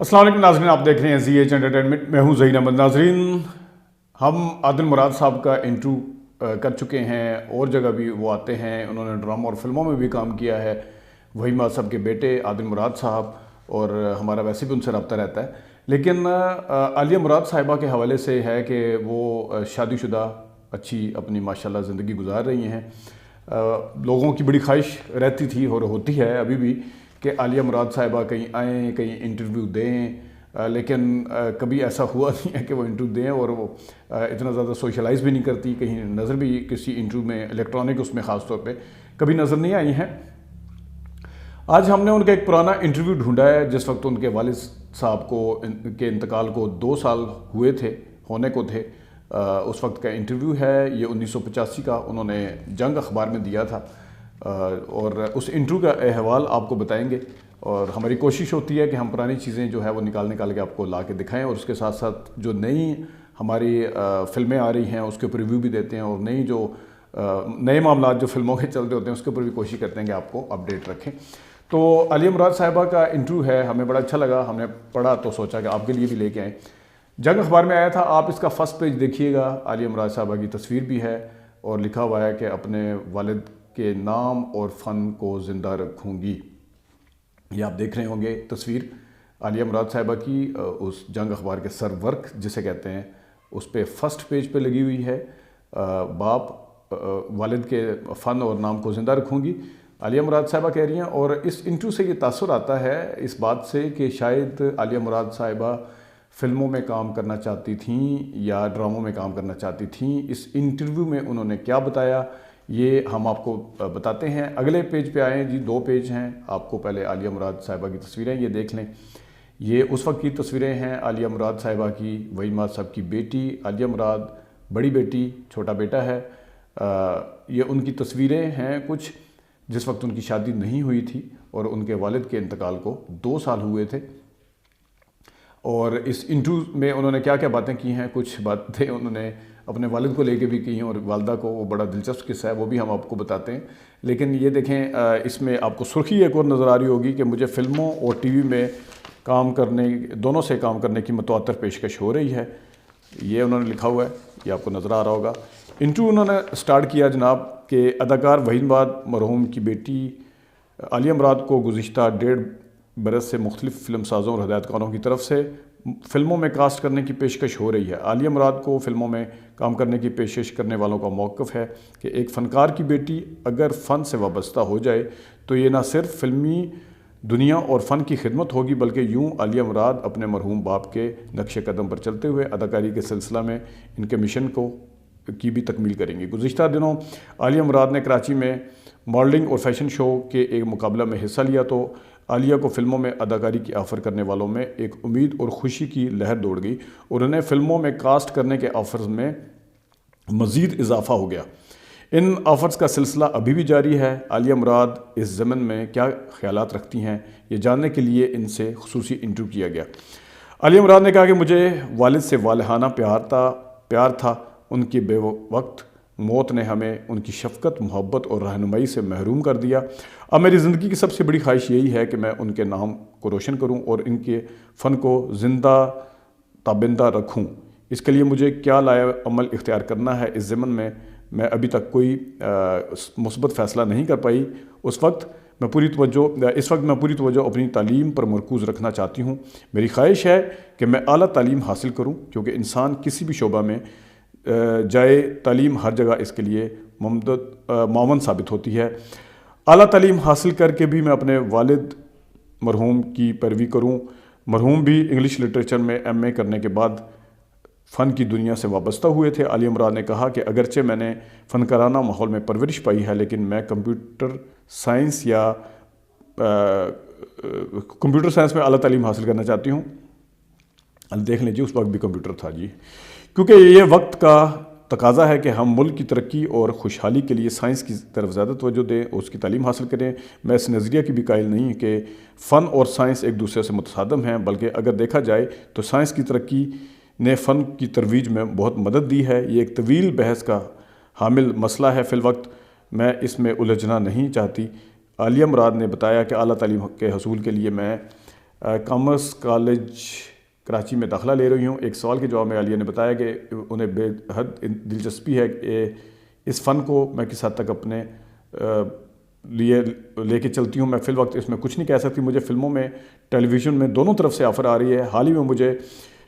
السلام علیکم ناظرین، آپ دیکھ رہے ہیں زی ایچ انٹرٹینمنٹ. میں ہوں ظہیر احمد. ناظرین، ہم عادل مراد صاحب کا انٹرویو کر چکے ہیں، اور جگہ بھی وہ آتے ہیں. انہوں نے ڈرامہ اور فلموں میں بھی کام کیا ہے. وحید مراد صاحب کے بیٹے عادل مراد صاحب، اور ہمارا ویسے بھی ان سے رابطہ رہتا ہے. لیکن عالیہ مراد صاحبہ کے حوالے سے ہے کہ وہ شادی شدہ اچھی اپنی ماشاءاللہ زندگی گزار رہی ہیں. لوگوں کی بڑی خواہش رہتی تھی اور ہوتی ہے ابھی بھی کہ عالیہ مراد صاحبہ کہیں آئیں، کہیں انٹرویو دیں، لیکن کبھی ایسا ہوا نہیں ہے کہ وہ انٹرویو دیں. اور وہ اتنا زیادہ سوشلائز بھی نہیں کرتی، کہیں نظر بھی کسی انٹرویو میں الیکٹرانک اس میں خاص طور پہ کبھی نظر نہیں آئی ہیں. آج ہم نے ان کا ایک پرانا انٹرویو ڈھونڈا ہے جس وقت ان کے والد صاحب کے انتقال کو 2 سال ہونے کو تھے. اس وقت کا انٹرویو ہے یہ 1985 کا. انہوں نے جنگ اخبار میں دیا تھا، اور اس انٹرویو کا احوال آپ کو بتائیں گے. اور ہماری کوشش ہوتی ہے کہ ہم پرانی چیزیں جو ہے وہ نکال کے آپ کو لا کے دکھائیں، اور اس کے ساتھ ساتھ جو نئی ہماری فلمیں آ رہی ہیں اس کے اوپر ریویو بھی دیتے ہیں، اور نئے معاملات جو فلموں کے چلتے ہوتے ہیں اس کے اوپر بھی کوشش کرتے ہیں کہ آپ کو اپڈیٹ رکھیں. تو عالیہ مراد صاحبہ کا انٹرویو ہے، ہمیں بڑا اچھا لگا. ہم نے پڑھا تو سوچا کہ آپ کے لیے بھی لے کے آئیں. جنگ اخبار میں آیا تھا. آپ اس کا فرسٹ پیج دیکھیے گا. عالیہ مراد صاحبہ کی تصویر بھی ہے اور لکھا ہوا ہے کہ اپنے والد کے نام اور فن کو زندہ رکھوں گی. یہ آپ دیکھ رہے ہوں گے تصویر عالیہ مراد صاحبہ کی اس جنگ اخبار کے سر ورک جسے کہتے ہیں اس پہ فرسٹ پیج پہ لگی ہوئی ہے. باپ والد کے فن اور نام کو زندہ رکھوں گی، عالیہ مراد صاحبہ کہہ رہی ہیں. اور اس انٹرویو سے یہ تاثر آتا ہے اس بات سے کہ شاید عالیہ مراد صاحبہ فلموں میں کام کرنا چاہتی تھیں یا ڈراموں میں کام کرنا چاہتی تھیں. اس انٹرویو میں انہوں نے کیا بتایا یہ ہم آپ کو بتاتے ہیں. اگلے پیج پہ آئیں جی. 2 پیج ہیں. آپ کو پہلے عالیہ مراد صاحبہ کی تصویریں یہ دیکھ لیں. یہ اس وقت کی تصویریں ہیں عالیہ مراد صاحبہ کی. وحید مراد صاحب کی بیٹی عالیہ مراد، بڑی بیٹی، چھوٹا بیٹا ہے. یہ ان کی تصویریں ہیں کچھ جس وقت ان کی شادی نہیں ہوئی تھی اور ان کے والد کے انتقال کو 2 سال ہوئے تھے. اور اس انٹرویو میں انہوں نے کیا کیا باتیں کی ہیں، کچھ باتیں انہوں نے اپنے والد کو لے کے بھی کی ہیں اور والدہ کو. وہ بڑا دلچسپ قصہ ہے، وہ بھی ہم آپ کو بتاتے ہیں. لیکن یہ دیکھیں اس میں آپ کو سرخی ایک اور نظر آ رہی ہوگی کہ مجھے فلموں اور ٹی وی میں دونوں سے کام کرنے کی متواتر پیشکش ہو رہی ہے. یہ انہوں نے لکھا ہوا ہے، یہ آپ کو نظر آ رہا ہوگا. انٹرویو انہوں نے سٹارٹ کیا جناب کہ اداکار وحید مراد مرحوم کی بیٹی عالیہ مراد کو گزشتہ 1.5 برس سے مختلف فلم سازوں اور ہدایت کاروں کی طرف سے فلموں میں کاسٹ کرنے کی پیشکش ہو رہی ہے. عالیہ مراد کو فلموں میں کام کرنے کی پیشکش کرنے والوں کا موقف ہے کہ ایک فنکار کی بیٹی اگر فن سے وابستہ ہو جائے تو یہ نہ صرف فلمی دنیا اور فن کی خدمت ہوگی بلکہ یوں عالیہ مراد اپنے مرحوم باپ کے نقش قدم پر چلتے ہوئے اداکاری کے سلسلہ میں ان کے مشن کی بھی تکمیل کریں گی. گزشتہ دنوں عالیہ مراد نے کراچی میں ماڈلنگ اور فیشن شو کے ایک مقابلہ میں حصہ لیا تو عالیہ کو فلموں میں اداکاری کی آفر کرنے والوں میں ایک امید اور خوشی کی لہر دوڑ گئی اور انہیں فلموں میں کاسٹ کرنے کے آفرز میں مزید اضافہ ہو گیا. ان آفرز کا سلسلہ ابھی بھی جاری ہے. عالیہ مراد اس ضمن میں کیا خیالات رکھتی ہیں یہ جاننے کے لیے ان سے خصوصی انٹرویو کیا گیا. عالیہ مراد نے کہا کہ مجھے والد سے والہانہ پیار تھا. ان کی بے وقت موت نے ہمیں ان کی شفقت، محبت اور رہنمائی سے محروم کر دیا. اب میری زندگی کی سب سے بڑی خواہش یہی ہے کہ میں ان کے نام کو روشن کروں اور ان کے فن کو زندہ تابندہ رکھوں. اس کے لیے مجھے کیا لائق عمل اختیار کرنا ہے اس ضمن میں ابھی تک کوئی مثبت فیصلہ نہیں کر پائی. اس وقت میں پوری توجہ اپنی تعلیم پر مرکوز رکھنا چاہتی ہوں. میری خواہش ہے کہ میں اعلیٰ تعلیم حاصل کروں کیونکہ انسان کسی بھی شعبہ میں جائے تعلیم ہر جگہ اس کے لیے معاون ثابت ہوتی ہے. اعلیٰ تعلیم حاصل کر کے بھی میں اپنے والد مرحوم کی پیروی کروں. مرحوم بھی انگلش لٹریچر میں MA کرنے کے بعد فن کی دنیا سے وابستہ ہوئے تھے. عالیہ مراد نے کہا کہ اگرچہ میں نے فنکارانہ ماحول میں پرورش پائی ہے لیکن میں کمپیوٹر سائنس میں اعلیٰ تعلیم حاصل کرنا چاہتی ہوں. دیکھ لیں جی، اس وقت بھی کمپیوٹر تھا جی. کیونکہ یہ وقت کا تقاضا ہے کہ ہم ملک کی ترقی اور خوشحالی کے لیے سائنس کی طرف زیادہ توجہ دیں اور اس کی تعلیم حاصل کریں. میں اس نظریہ کی بھی قائل نہیں کہ فن اور سائنس ایک دوسرے سے متصادم ہیں، بلکہ اگر دیکھا جائے تو سائنس کی ترقی نے فن کی ترویج میں بہت مدد دی ہے. یہ ایک طویل بحث کا حامل مسئلہ ہے. فی الوقت میں اس میں الجھنا نہیں چاہتی. عالیہ مراد نے بتایا کہ اعلیٰ تعلیم کے حصول کے لیے میں کامرس کالج کراچی میں داخلہ لے رہی ہوں۔ ایک سوال کے جواب میں عالیہ نے بتایا کہ انہیں بے حد دلچسپی ہے کہ اس فن کو میں کس حد تک اپنے لیے لے کے چلتی ہوں۔ میں فی الوقت اس میں کچھ نہیں کہہ سکتی۔ مجھے فلموں میں، ٹیلی ویژن میں دونوں طرف سے آفر آ رہی ہے۔ حال ہی میں مجھے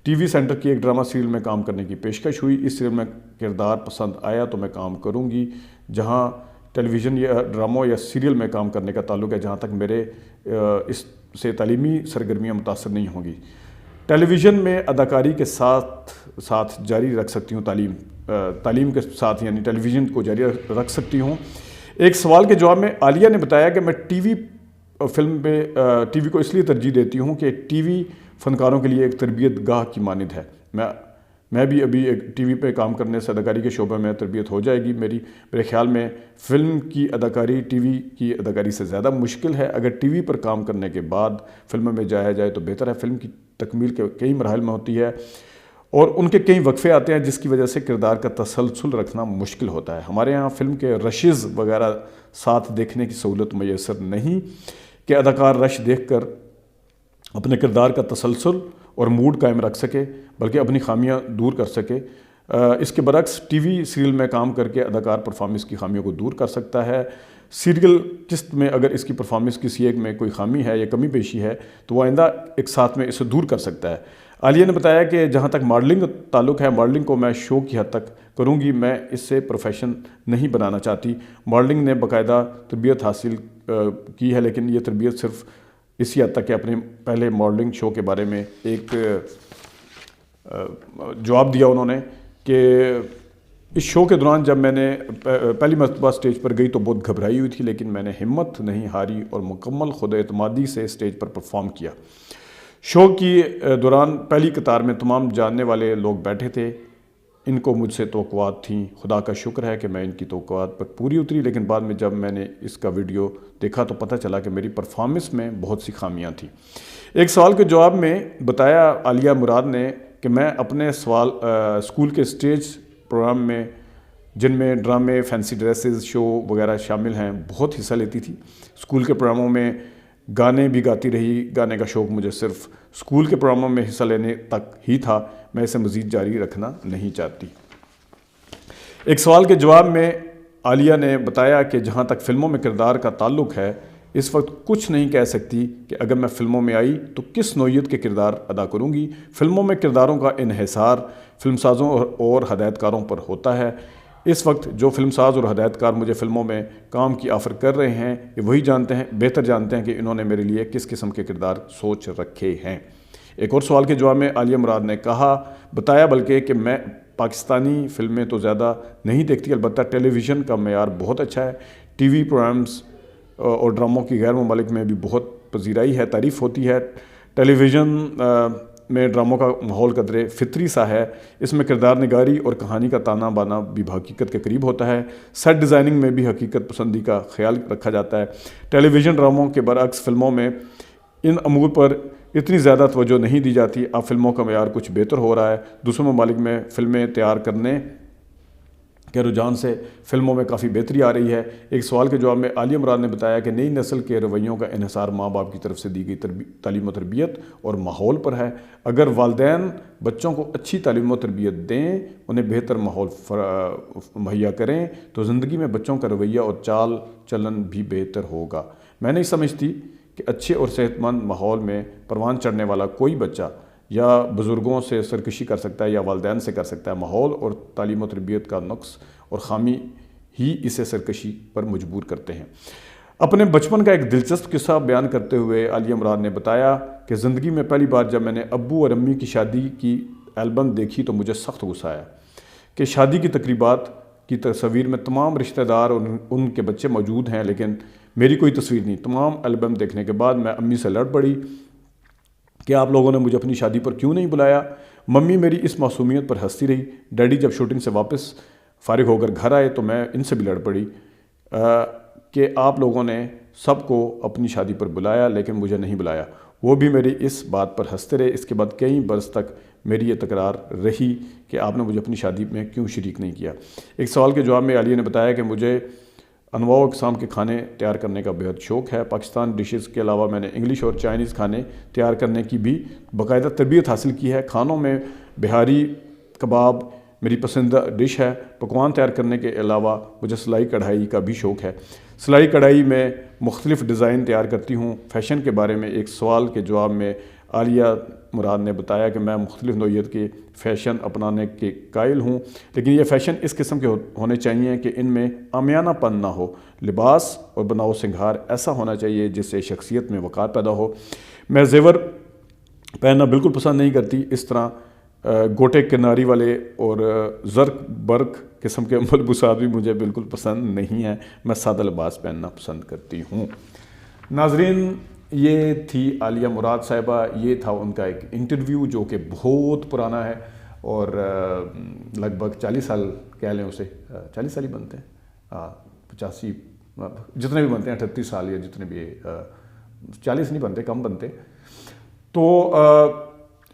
ٹی وی سینٹر کی ایک ڈرامہ سیریل میں کام کرنے کی پیشکش ہوئی۔ اس سیریل میں کردار پسند آیا تو میں کام کروں گی۔ جہاں ٹیلی ویژن یا ڈراموں یا سیریل میں کام کرنے کا تعلق ہے، جہاں تک میرے اس سے تعلیمی سرگرمیاں متاثر نہیں ہوں گی۔ ٹیلی ویژن میں اداکاری کے ساتھ جاری رکھ سکتی ہوں تعلیم کے ساتھ، یعنی ٹیلی ویژن کو جاری رکھ سکتی ہوں۔ ایک سوال کے جواب میں عالیہ نے بتایا کہ میں ٹی وی کو اس لیے ترجیح دیتی ہوں کہ ٹی وی فنکاروں کے لیے ایک تربیت گاہ کی مانند ہے۔ میں بھی ابھی ایک ٹی وی پہ کام کرنے سے اداکاری کے شعبے میں تربیت ہو جائے گی۔ میرے خیال میں فلم کی اداکاری ٹی وی کی اداکاری سے زیادہ مشکل ہے۔ اگر ٹی وی پر کام کرنے کے بعد فلم میں جایا جائے تو بہتر ہے۔ فلم کی تکمیل کے کئی مراحل میں ہوتی ہے اور ان کے کئی وقفے آتے ہیں، جس کی وجہ سے کردار کا تسلسل رکھنا مشکل ہوتا ہے۔ ہمارے ہاں فلم کے رشز وغیرہ ساتھ دیکھنے کی سہولت میسر نہیں کہ اداکار رش دیکھ کر اپنے کردار کا تسلسل اور موڈ قائم رکھ سکے، بلکہ اپنی خامیاں دور کر سکے۔ اس کے برعکس ٹی وی سیریل میں کام کر کے اداکار پرفارمنس کی خامیوں کو دور کر سکتا ہے۔ سیریل قسط میں اگر اس کی پرفارمنس کسی ایک میں کوئی خامی ہے یا کمی بیشی ہے تو وہ آئندہ ایک ساتھ میں اسے دور کر سکتا ہے۔ عالیہ نے بتایا کہ جہاں تک ماڈلنگ تعلق ہے، ماڈلنگ کو میں شوق کی حد تک کروں گی، میں اس سے پروفیشن نہیں بنانا چاہتی۔ ماڈلنگ نے باقاعدہ تربیت حاصل کی ہے، لیکن یہ تربیت صرف اسی حد تک کہ اپنے پہلے ماڈلنگ شو کے بارے میں ایک جواب دیا انہوں نے کہ اس شو کے دوران جب میں نے پہلی مرتبہ اسٹیج پر گئی تو بہت گھبرائی ہوئی تھی، لیکن میں نے ہمت نہیں ہاری اور مکمل خود اعتمادی سے اسٹیج پر پرفارم کیا۔ شو کی دوران پہلی قطار میں تمام جاننے والے لوگ بیٹھے تھے۔ ان کو مجھ سے توقعات تھیں۔ خدا کا شکر ہے کہ میں ان کی توقعات پر پوری اتری، لیکن بعد میں جب میں نے اس کا ویڈیو دیکھا تو پتہ چلا کہ میری پرفارمنس میں بہت سی خامیاں تھیں۔ ایک سوال کے جواب میں بتایا عالیہ مراد نے کہ میں اپنے اسکول کے اسٹیج پروگرام میں، جن میں ڈرامے، فینسی ڈریسز شو وغیرہ شامل ہیں، بہت حصہ لیتی تھی۔ اسکول کے پروگراموں میں گانے بھی گاتی رہی۔ گانے کا شوق مجھے صرف اسکول کے پروگراموں میں حصہ لینے تک ہی تھا، میں اسے مزید جاری رکھنا نہیں چاہتی۔ ایک سوال کے جواب میں عالیہ نے بتایا کہ جہاں تک فلموں میں کردار کا تعلق ہے، اس وقت کچھ نہیں کہہ سکتی کہ اگر میں فلموں میں آئی تو کس نوعیت کے کردار ادا کروں گی۔ فلموں میں کرداروں کا انحصار فلم سازوں اور ہدایت کاروں پر ہوتا ہے۔ اس وقت جو فلم ساز اور ہدایت کار مجھے فلموں میں کام کی آفر کر رہے ہیں، یہ وہی بہتر جانتے ہیں کہ انہوں نے میرے لیے کس قسم کے کردار سوچ رکھے ہیں۔ ایک اور سوال کے جواب میں عالیہ مراد نے بتایا بلکہ کہ میں پاکستانی فلمیں تو زیادہ نہیں دیکھتی، البتہ ٹیلی ویژن کا معیار بہت اچھا ہے۔ ٹی وی پروگرامز اور ڈراموں کی غیر ممالک میں بھی بہت پذیرائی ہے، تعریف ہوتی ہے۔ ٹیلی ویژن میں ڈراموں کا ماحول قدرے فطری سا ہے۔ اس میں کردار نگاری اور کہانی کا تانا بانا بھی حقیقت کے قریب ہوتا ہے۔ سیٹ ڈیزائننگ میں بھی حقیقت پسندی کا خیال رکھا جاتا ہے۔ ٹیلی ویژن ڈراموں کے برعکس فلموں میں ان امور پر اتنی زیادہ توجہ نہیں دی جاتی۔ اب فلموں کا معیار کچھ بہتر ہو رہا ہے۔ دوسرے ممالک میں فلمیں تیار کرنے کے رجحان سے فلموں میں کافی بہتری آ رہی ہے۔ ایک سوال کے جواب میں عالیہ مراد نے بتایا کہ نئی نسل کے رویوں کا انحصار ماں باپ کی طرف سے دی گئی تعلیم و تربیت اور ماحول پر ہے۔ اگر والدین بچوں کو اچھی تعلیم و تربیت دیں، انہیں بہتر ماحول مہیا کریں تو زندگی میں بچوں کا رویہ اور چال چلن بھی بہتر ہوگا۔ میں نہیں سمجھتی کہ اچھے اور صحت مند ماحول میں پروان چڑھنے والا کوئی بچہ یا بزرگوں سے سرکشی کر سکتا ہے یا والدین سے کر سکتا ہے۔ ماحول اور تعلیم و تربیت کا نقص اور خامی ہی اسے سرکشی پر مجبور کرتے ہیں۔ اپنے بچپن کا ایک دلچسپ قصہ بیان کرتے ہوئے عالیہ مراد نے بتایا کہ زندگی میں پہلی بار جب میں نے ابو اور امی کی شادی کی البم دیکھی تو مجھے سخت غصہ آیا کہ شادی کی تقریبات کی تصویر میں تمام رشتہ دار اور ان کے بچے موجود ہیں، لیکن میری کوئی تصویر نہیں۔ تمام البم دیکھنے کے بعد میں امی سے لڑ پڑی کہ آپ لوگوں نے مجھے اپنی شادی پر کیوں نہیں بلایا۔ ممی میری اس معصومیت پر ہنستی رہی۔ ڈیڈی جب شوٹنگ سے واپس فارغ ہو کر گھر آئے تو میں ان سے بھی لڑ پڑی کہ آپ لوگوں نے سب کو اپنی شادی پر بلایا لیکن مجھے نہیں بلایا۔ وہ بھی میری اس بات پر ہنستے رہے۔ اس کے بعد کئی برس تک میری یہ تکرار رہی کہ آپ نے مجھے اپنی شادی میں کیوں شریک نہیں کیا۔ ایک سوال کے جواب میں عالیہ نے بتایا کہ مجھے انواع و اقسام کے کھانے تیار کرنے کا بہت شوق ہے. پاکستان ڈشز کے علاوہ میں نے انگلش اور چائنیز کھانے تیار کرنے کی بھی باقاعدہ تربیت حاصل کی ہے. کھانوں میں بہاری کباب میری پسندیدہ ڈش ہے. پکوان تیار کرنے کے علاوہ مجھے سلائی کڑھائی کا بھی شوق ہے. سلائی کڑھائی میں مختلف ڈیزائن تیار کرتی ہوں. فیشن کے بارے میں ایک سوال کے جواب میں عالیہ مراد نے بتایا کہ میں مختلف نوعیت کے فیشن اپنانے کے قائل ہوں، لیکن یہ فیشن اس قسم کے ہونے چاہیے کہ ان میں عامیانہ پن نہ ہو. لباس اور بناؤ سنگھار ایسا ہونا چاہیے جس سے شخصیت میں وقار پیدا ہو. میں زیور پہننا بالکل پسند نہیں کرتی. اس طرح گوٹے کناری والے اور زرق برق قسم کے ملبوسات بھی مجھے بالکل پسند نہیں ہیں. میں سادہ لباس پہننا پسند کرتی ہوں. ناظرین، یہ تھی عالیہ مراد صاحبہ. یہ تھا ان کا ایک انٹرویو جو کہ بہت پرانا ہے اور لگ بھگ 40 سال کہہ لیں اسے. 40 سال ہی بنتے ہیں، 85 جتنے بھی بنتے ہیں، 38 سال یا جتنے بھی 40 نہیں بنتے، کم بنتے. تو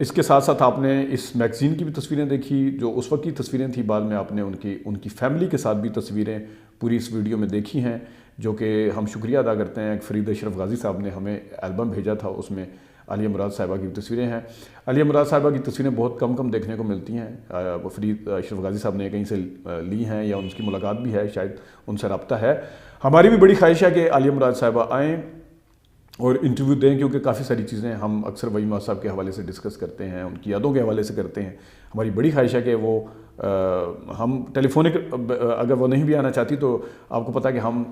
اس کے ساتھ ساتھ آپ نے اس میگزین کی بھی تصویریں دیکھی جو اس وقت کی تصویریں تھیں. بعد میں آپ نے ان کی فیملی کے ساتھ بھی تصویریں پوری اس ویڈیو میں دیکھی ہیں، جو کہ ہم شکریہ ادا کرتے ہیں. فرید اشرف غازی صاحب نے ہمیں البم بھیجا تھا، اس میں عالیہ مراد صاحبہ کی تصویریں ہیں. عالیہ مراد صاحبہ کی تصویریں بہت کم دیکھنے کو ملتی ہیں. فرید اشرف غازی صاحب نے کہیں سے لی ہیں یا ان کی ملاقات بھی ہے، شاید ان سے رابطہ ہے. ہماری بھی بڑی خواہش ہے کہ عالیہ مراد صاحبہ آئیں اور انٹرویو دیں، کیونکہ کافی ساری چیزیں ہم اکثر وحید مراد صاحب کے حوالے سے ڈسکس کرتے ہیں، ان کی یادوں کے حوالے سے کرتے ہیں. ہماری بڑی خواہش ہے کہ وہ ہم ٹیلی فونک اگر وہ نہیں بھی آنا چاہتی تو آپ کو پتہ ہے کہ ہم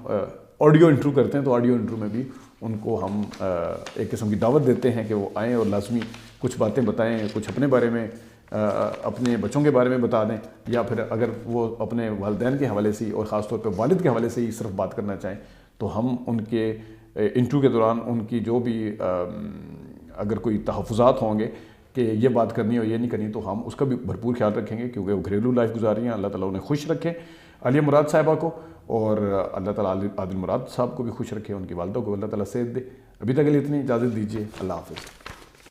آڈیو انٹرویو کرتے ہیں، تو آڈیو انٹرویو میں بھی ان کو ہم ایک قسم کی دعوت دیتے ہیں کہ وہ آئیں اور لازمی کچھ باتیں بتائیں، کچھ اپنے بارے میں، اپنے بچوں کے بارے میں بتا دیں، یا پھر اگر وہ اپنے والدین کے حوالے سے اور خاص طور پہ والد کے حوالے سے ہی صرف بات کرنا چاہیں تو ہم ان کے انٹرویو کے دوران ان کی جو بھی اگر کوئی تحفظات ہوں گے کہ یہ بات کرنی اور یہ نہیں کرنی، تو ہم اس کا بھی بھرپور خیال رکھیں گے، کیونکہ وہ گھریلو لائف گزار رہی ہیں. اللہ تعالیٰ انہیں خوش رکھے عالیہ مراد صاحبہ کو، اور اللہ تعالیٰ عادل مراد صاحب کو بھی خوش رکھے، ان کی والدہ کو اللہ تعالیٰ صحت دے. ابھی تک کے لیے اتنی اجازت دیجیے. اللہ حافظ.